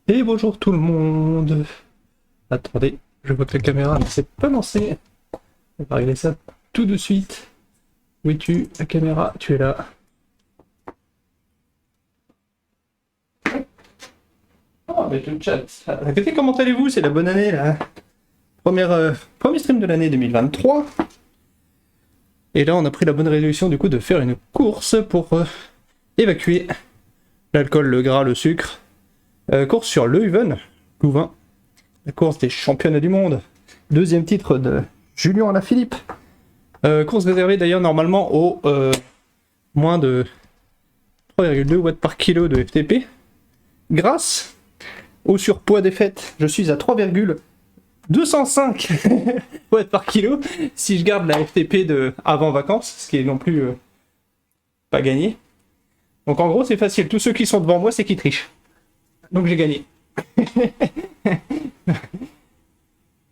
Et bonjour tout le monde. Attendez, je vois que la caméra ne s'est pas lancée. On va régler ça tout de suite. Où es-tu, la caméra? Tu es là. Oh, mais le chat. Répétez, comment allez-vous? C'est la bonne année là. Premier stream de l'année 2023. Et là, on a pris la bonne résolution du coup de faire une course pour évacuer l'alcool, le gras, le sucre. Course sur Leuven, Louvain. La course des championnats du monde. Deuxième titre de Julien Alaphilippe. Course réservée d'ailleurs normalement au moins de 3,2 watts par kilo de FTP. Grâce au surpoids des fêtes, je suis à 3,205 watts par kilo si je garde la FTP de avant vacances, ce qui est non plus pas gagné. Donc en gros c'est facile, tous ceux qui sont devant moi c'est qu'ils trichent. Donc j'ai gagné.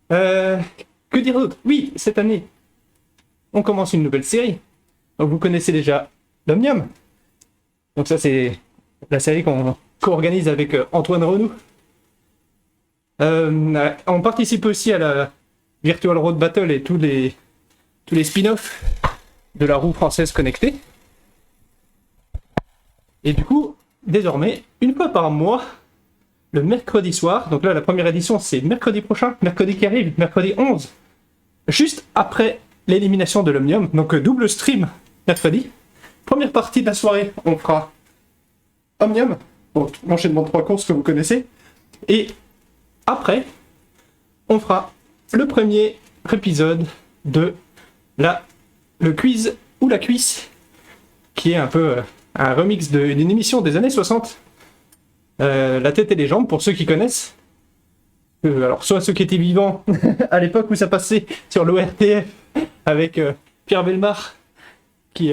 Que dire d'autre? Oui, cette année, on commence une nouvelle série. Donc vous connaissez déjà l'Omnium. Donc ça c'est la série qu'on co-organise avec Antoine Renou. On participe aussi à la Virtual Road Battle et tous les spin-offs de la roue française connectée. Et du coup, désormais, une fois par mois, le mercredi soir, donc là la première édition c'est mercredi prochain, mercredi qui arrive, mercredi 11, juste après l'élimination de l'Omnium, donc double stream mercredi. Première partie de la soirée, on fera Omnium, bon, l'enchaînement de 3 courses que vous connaissez, et après, on fera le premier épisode de le quiz ou la cuisse, qui est un peu un remix d'une émission des années 60. La tête et les jambes, pour ceux qui connaissent. Alors, soit ceux qui étaient vivants à l'époque où ça passait sur l'ORTF avec Pierre Bellemare, qui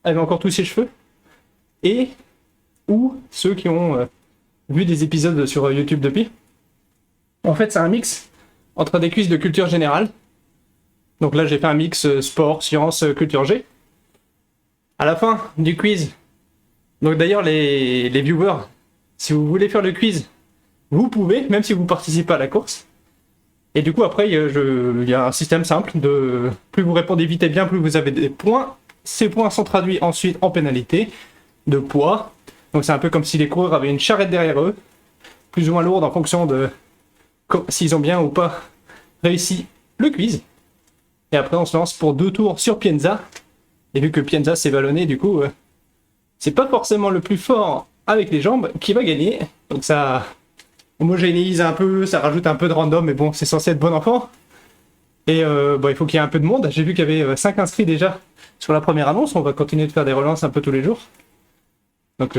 avait encore tous ses cheveux, et ou ceux qui ont vu des épisodes sur YouTube depuis. En fait, c'est un mix entre des quiz de culture générale. Donc là, j'ai fait un mix sport, sciences, culture G. À la fin du quiz, donc d'ailleurs, les viewers, si vous voulez faire le quiz, vous pouvez, même si vous participez à la course. Et du coup, après, il y a un système simple de plus vous répondez vite et bien, plus vous avez des points. Ces points sont traduits ensuite en pénalité de poids. Donc c'est un peu comme si les coureurs avaient une charrette derrière eux, plus ou moins lourde en fonction de s'ils ont bien ou pas réussi le quiz. Et après, on se lance pour 2 tours sur Pienza. Et vu que Pienza s'est vallonné, du coup, c'est pas forcément le plus fort avec les jambes qui va gagner. Donc ça homogénéise un peu, ça rajoute un peu de random, mais bon, c'est censé être bon enfant. Et il faut qu'il y ait un peu de monde. J'ai vu qu'il y avait 5 inscrits déjà sur la première annonce. On va continuer de faire des relances un peu tous les jours. Donc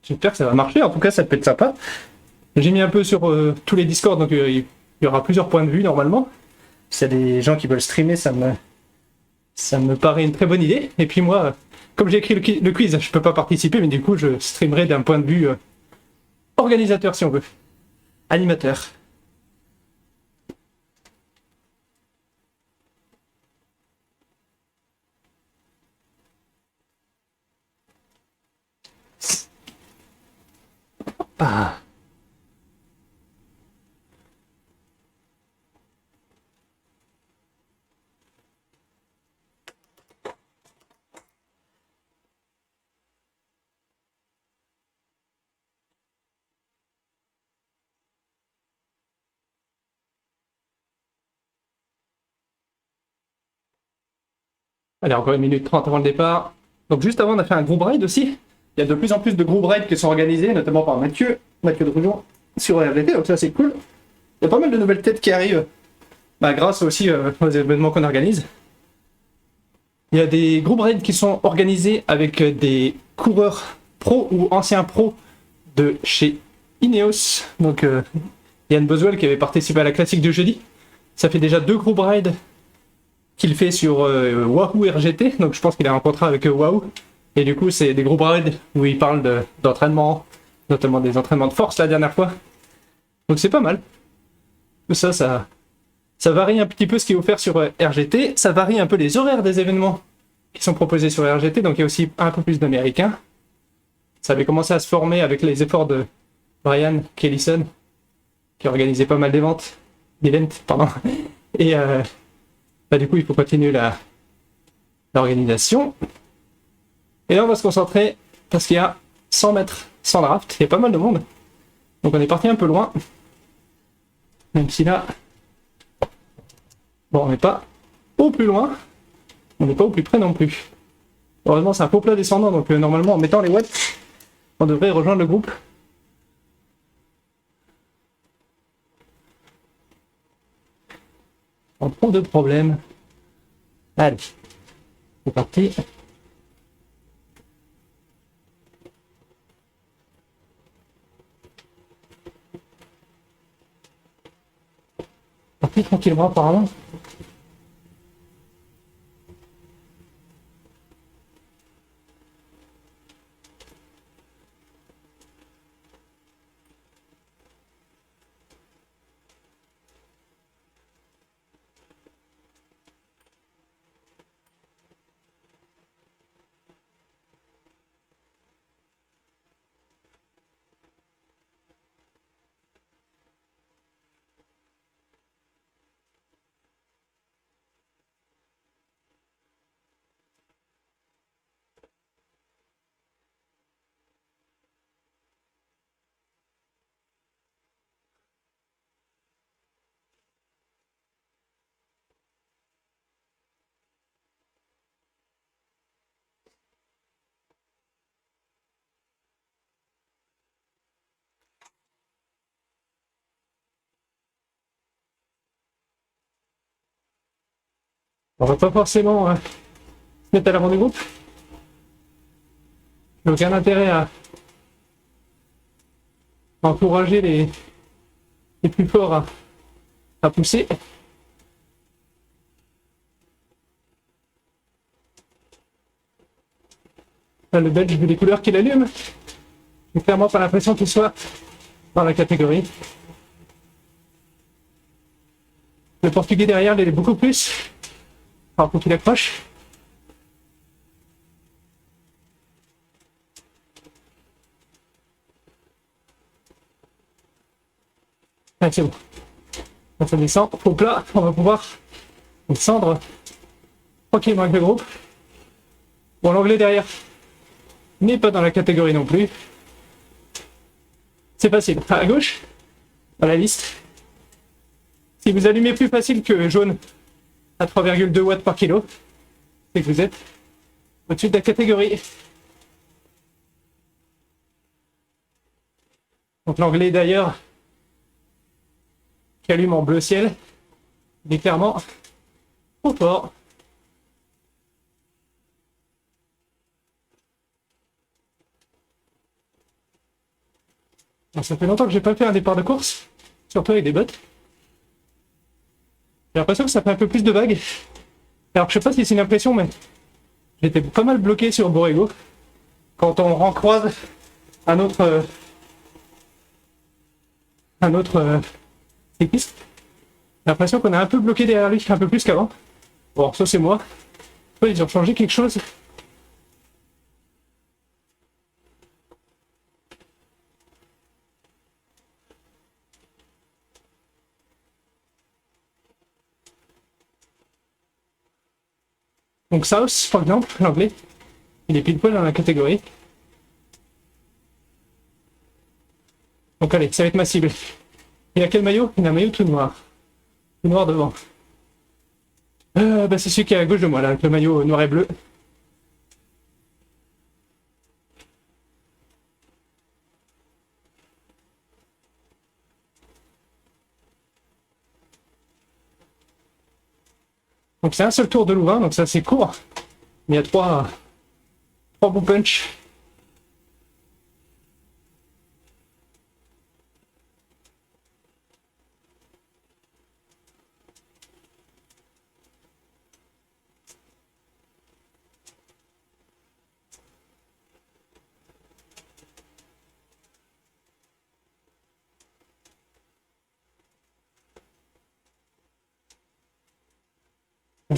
j'espère que ça va marcher. En tout cas, ça peut être sympa. J'ai mis un peu sur tous les Discords, donc il y aura plusieurs points de vue normalement. S'il y a des gens qui veulent streamer, ça me paraît une très bonne idée. Et puis moi, comme j'ai écrit le quiz, je peux pas participer, mais du coup, je streamerai d'un point de vue organisateur, si on veut. Animateur. Ah. Allez, encore 1 minute 30 avant le départ. Donc juste avant, on a fait un group ride aussi. Il y a de plus en plus de group rides qui sont organisés, notamment par Mathieu Drujon sur RVT, donc ça c'est cool. Il y a pas mal de nouvelles têtes qui arrivent, grâce aussi aux événements qu'on organise. Il y a des group rides qui sont organisés avec des coureurs pros ou anciens pros de chez Ineos. Donc Yann Boswell qui avait participé à la classique du jeudi. Ça fait déjà 2 group rides qu'il fait sur Wahoo RGT, donc je pense qu'il a un contrat avec Wahoo. Et du coup, c'est des gros rides où il parle d'entraînement, notamment des entraînements de force la dernière fois. Donc c'est pas mal. Tout ça, ça varie un petit peu ce qui est offert sur RGT. Ça varie un peu les horaires des événements qui sont proposés sur RGT, donc il y a aussi un peu plus d'américains. Ça avait commencé à se former avec les efforts de Brian Kellison qui organisait pas mal d'events, pardon. Et du coup, il faut continuer l'organisation. Et là, on va se concentrer parce qu'il y a 100 mètres sans draft. Il y a pas mal de monde. Donc on est parti un peu loin. Même si là, bon, on n'est pas au plus loin. On n'est pas au plus près non plus. Heureusement, c'est un faux plat descendant. Donc normalement, en mettant les watts, on devrait rejoindre le groupe. En trop de problèmes. Allez, c'est parti. Parti tranquillement apparemment. On va pas forcément se mettre à l'avant du groupe. J'ai aucun intérêt à encourager les plus forts à pousser. Là, le belge, vu les couleurs qu'il allume, j'ai clairement pas l'impression qu'il soit dans la catégorie. Le portugais derrière l'est beaucoup plus. Alors faut qu'il accroche. Ah, c'est bon. Ça descend, faux plat, on va pouvoir descendre tranquillement avec le groupe. Bon, l'anglais derrière n'est pas dans la catégorie non plus. C'est facile. À gauche, dans la liste. Si vous allumez plus facile que jaune à 3,2 watts par kilo, c'est que vous êtes au-dessus de la catégorie. Donc l'anglais d'ailleurs, qui allume en bleu ciel, il est clairement trop fort. Alors, ça fait longtemps que j'ai pas fait un départ de course, surtout avec des bottes. J'ai l'impression que ça fait un peu plus de vagues. Alors je sais pas si c'est une impression, mais j'étais pas mal bloqué sur Borrego. Quand on recroise un autre cycliste, j'ai l'impression qu'on est un peu bloqué derrière lui, un peu plus qu'avant. Bon, ça c'est moi. Ils ont changé quelque chose. Donc South, par exemple, l'anglais, il est pile poil dans la catégorie. Donc allez, ça va être ma cible. Il a quel maillot? Il a un maillot tout noir. Tout noir devant. C'est celui qui est à gauche de moi, là, avec le maillot noir et bleu. Donc c'est un seul tour de Louvain, donc ça c'est court. Mais il y a trois bons punch.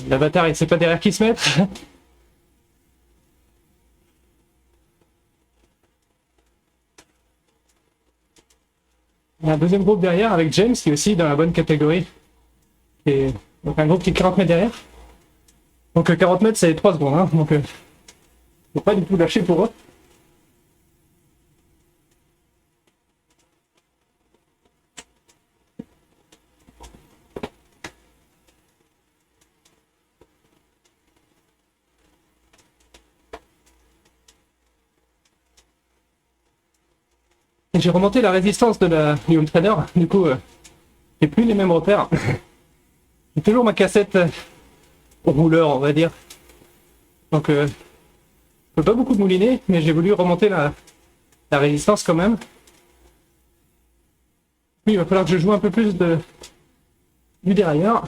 L'avatar il sait pas derrière qui se mettre. Il y a un deuxième groupe derrière avec James qui est aussi dans la bonne catégorie. Et donc un groupe qui est 40 mètres derrière. Donc 40 mètres c'est 3 secondes. Hein, donc faut pas du tout lâcher pour eux. J'ai remonté la résistance du home trainer, du coup, j'ai plus les mêmes repères. J'ai toujours ma cassette rouleur, on va dire. Donc, je peux pas beaucoup mouliner, mais j'ai voulu remonter la résistance quand même. Puis, il va falloir que je joue un peu plus du dérailleur.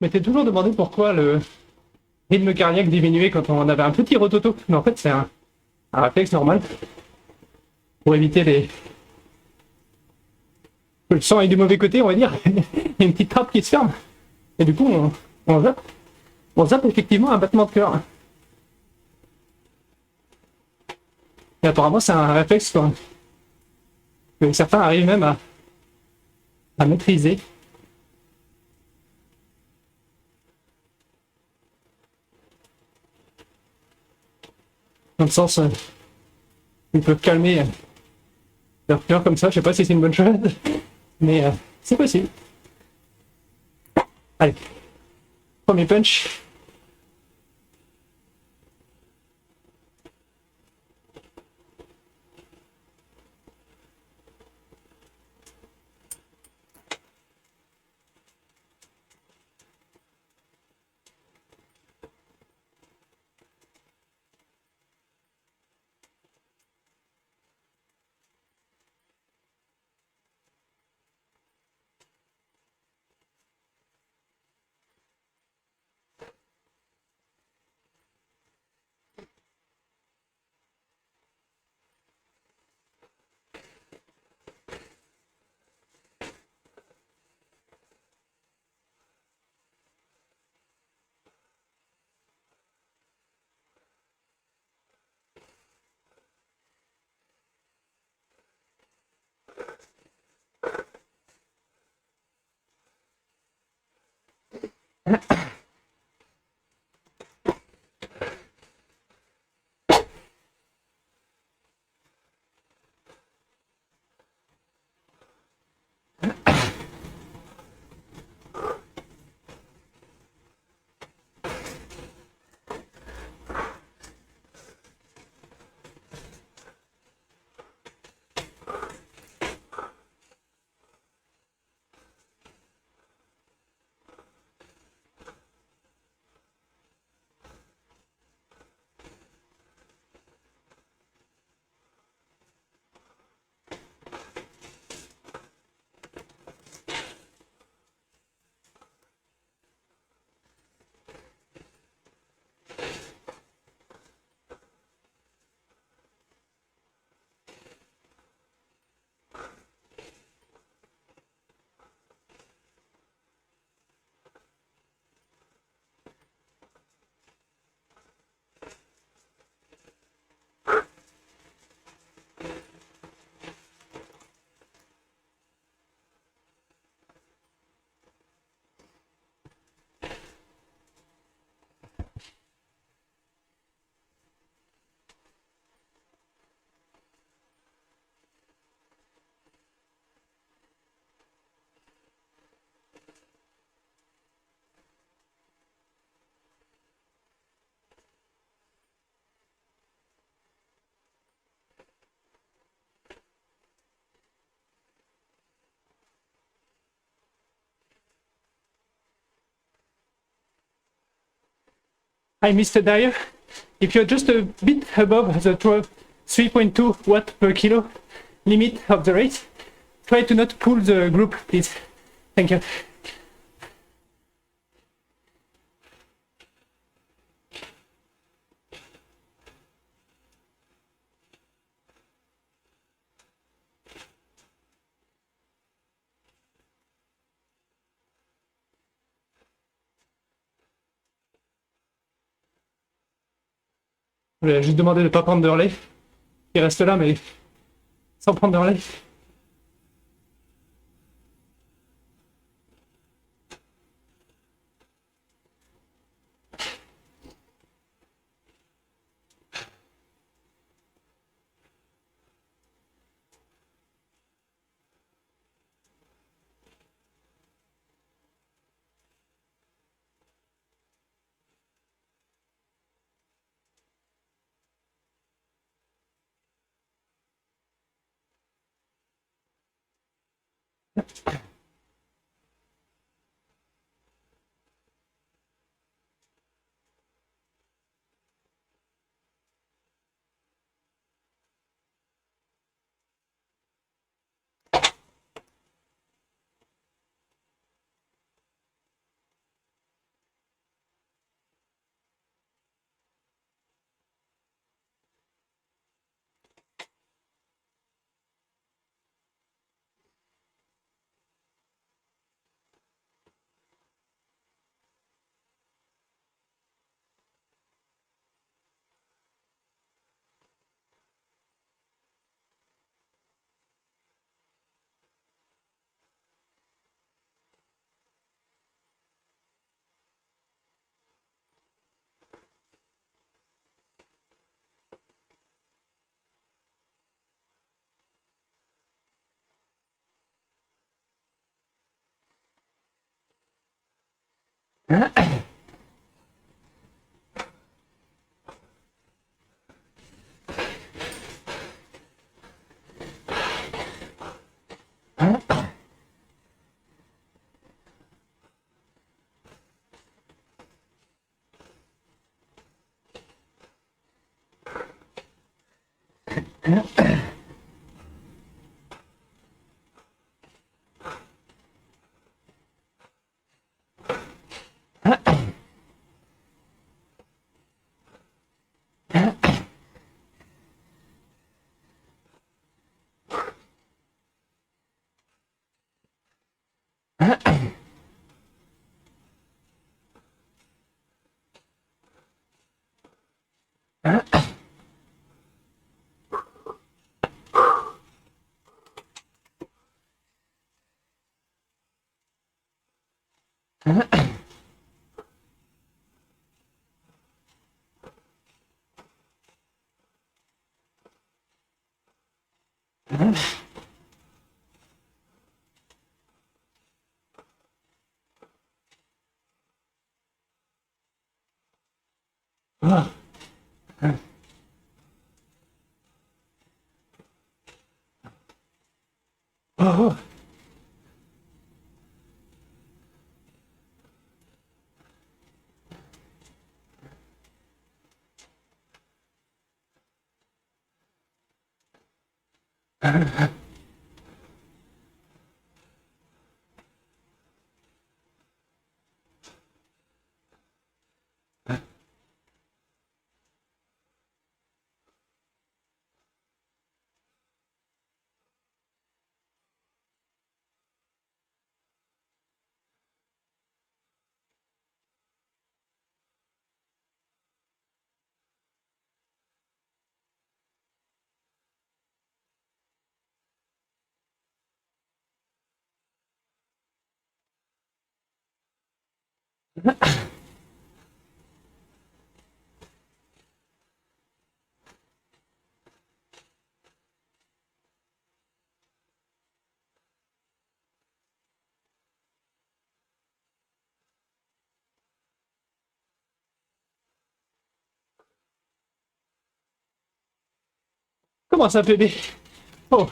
Je m'étais toujours demandé pourquoi le rythme cardiaque diminuait quand on avait un petit rototo. Mais en fait, c'est un réflexe normal pour éviter que le sang aille du mauvais côté, on va dire. Il y a une petite trappe qui se ferme. Et du coup, on zappe effectivement un battement de cœur. Et apparemment, c'est un réflexe que certains arrivent même à maîtriser. Dans le sens, ils peuvent calmer leur cœur comme ça. Je sais pas si c'est une bonne chose, mais c'est possible. Allez, premier punch. Hi, Mr. Dyer. If you're just a bit above the 3.2 watt per kilo limit of the race, try to not pull the group, please. Thank you. Je vais juste demander de ne pas prendre de relais. Il reste là, mais sans prendre de relais. Oh. Comment ça, bébé? Oh.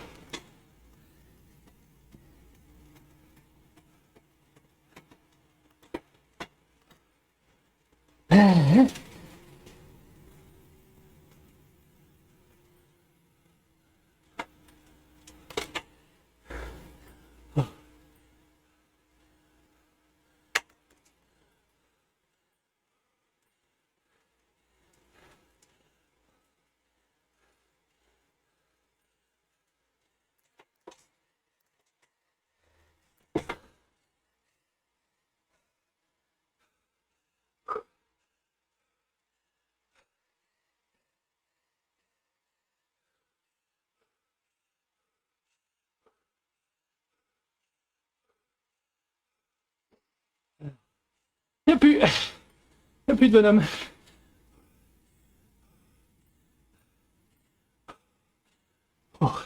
plus... Y a plus de bonhomme. Oh.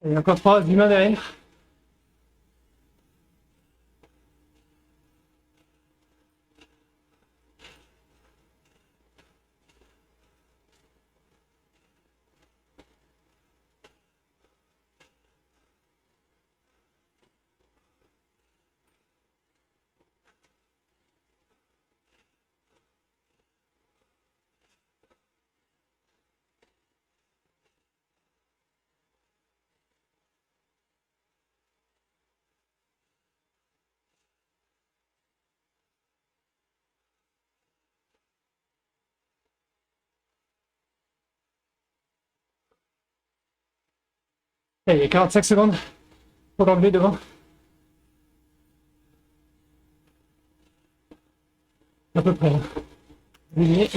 Et encore 3 humains derrière. Et il y a 45 secondes pour l'enlever devant. À peu près. Aligné.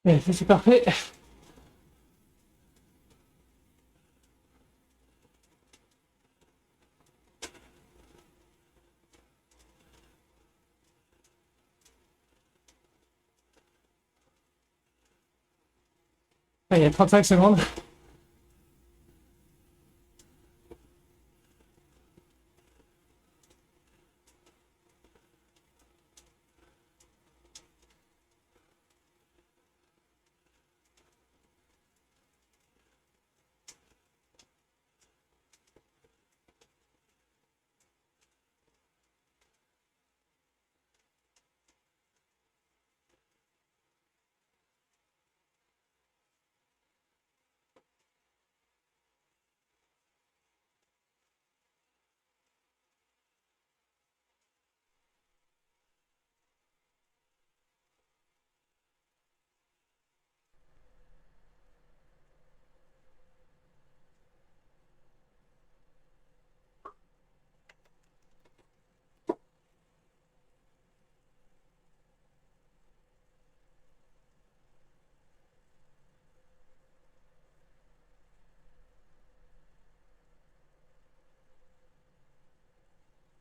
Et ça c'est parfait. Ah, il y a 35 secondes.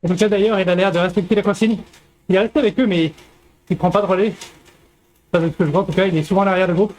En tout cas d'ailleurs, il a l'air de respecter la consigne. Il est resté avec eux, mais il prend pas de relais. Pas de ce que je vois, en tout cas, il est souvent à l'arrière du groupe.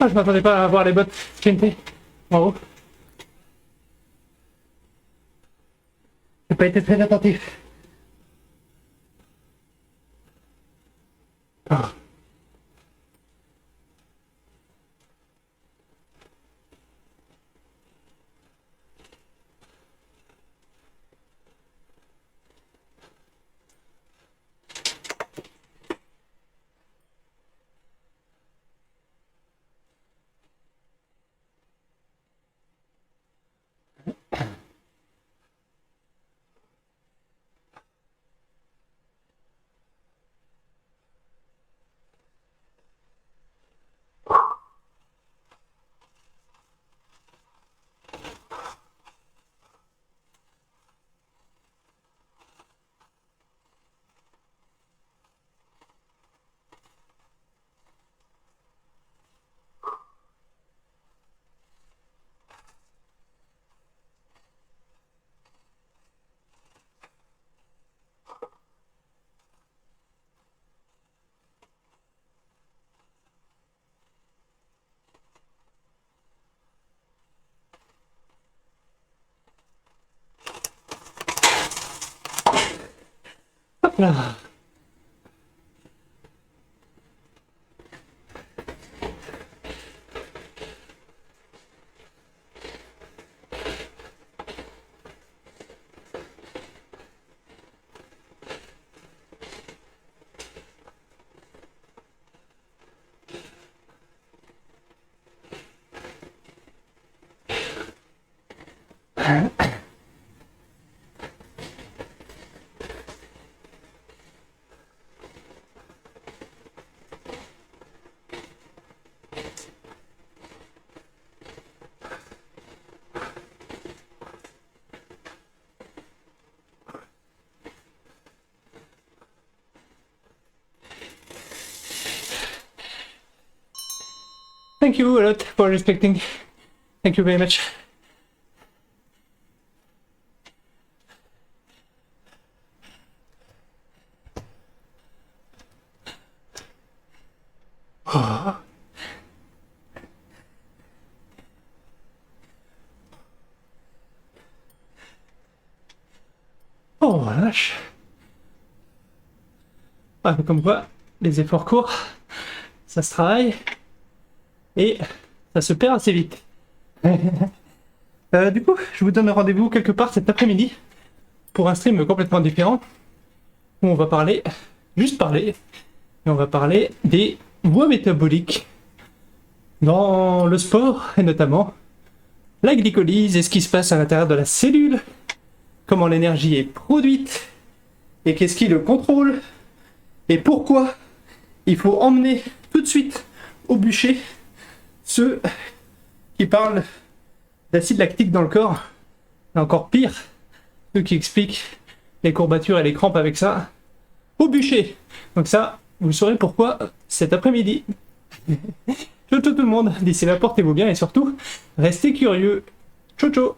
Ah, je m'attendais pas à voir les bottes sprinter. Bravo. J'ai pas été très attentif. Ah. Hop là. Thank you a lot for respecting. Thank you very much. Oh. Oh la vache. Ah, comme quoi, les efforts courts, ça se travaille et ça se perd assez vite. Du coup, je vous donne rendez-vous quelque part cet après-midi pour un stream complètement différent où on va parler, juste parler, et on va parler des voies métaboliques dans le sport et notamment la glycolyse et ce qui se passe à l'intérieur de la cellule, comment l'énergie est produite et qu'est-ce qui le contrôle et pourquoi il faut emmener tout de suite au bûcher ceux qui parlent d'acide lactique dans le corps, et encore pire, ceux qui expliquent les courbatures et les crampes avec ça, au bûcher. Donc ça, vous saurez pourquoi cet après-midi. Ciao ciao tout le monde, d'ici là portez-vous bien et surtout, restez curieux. Ciao ciao.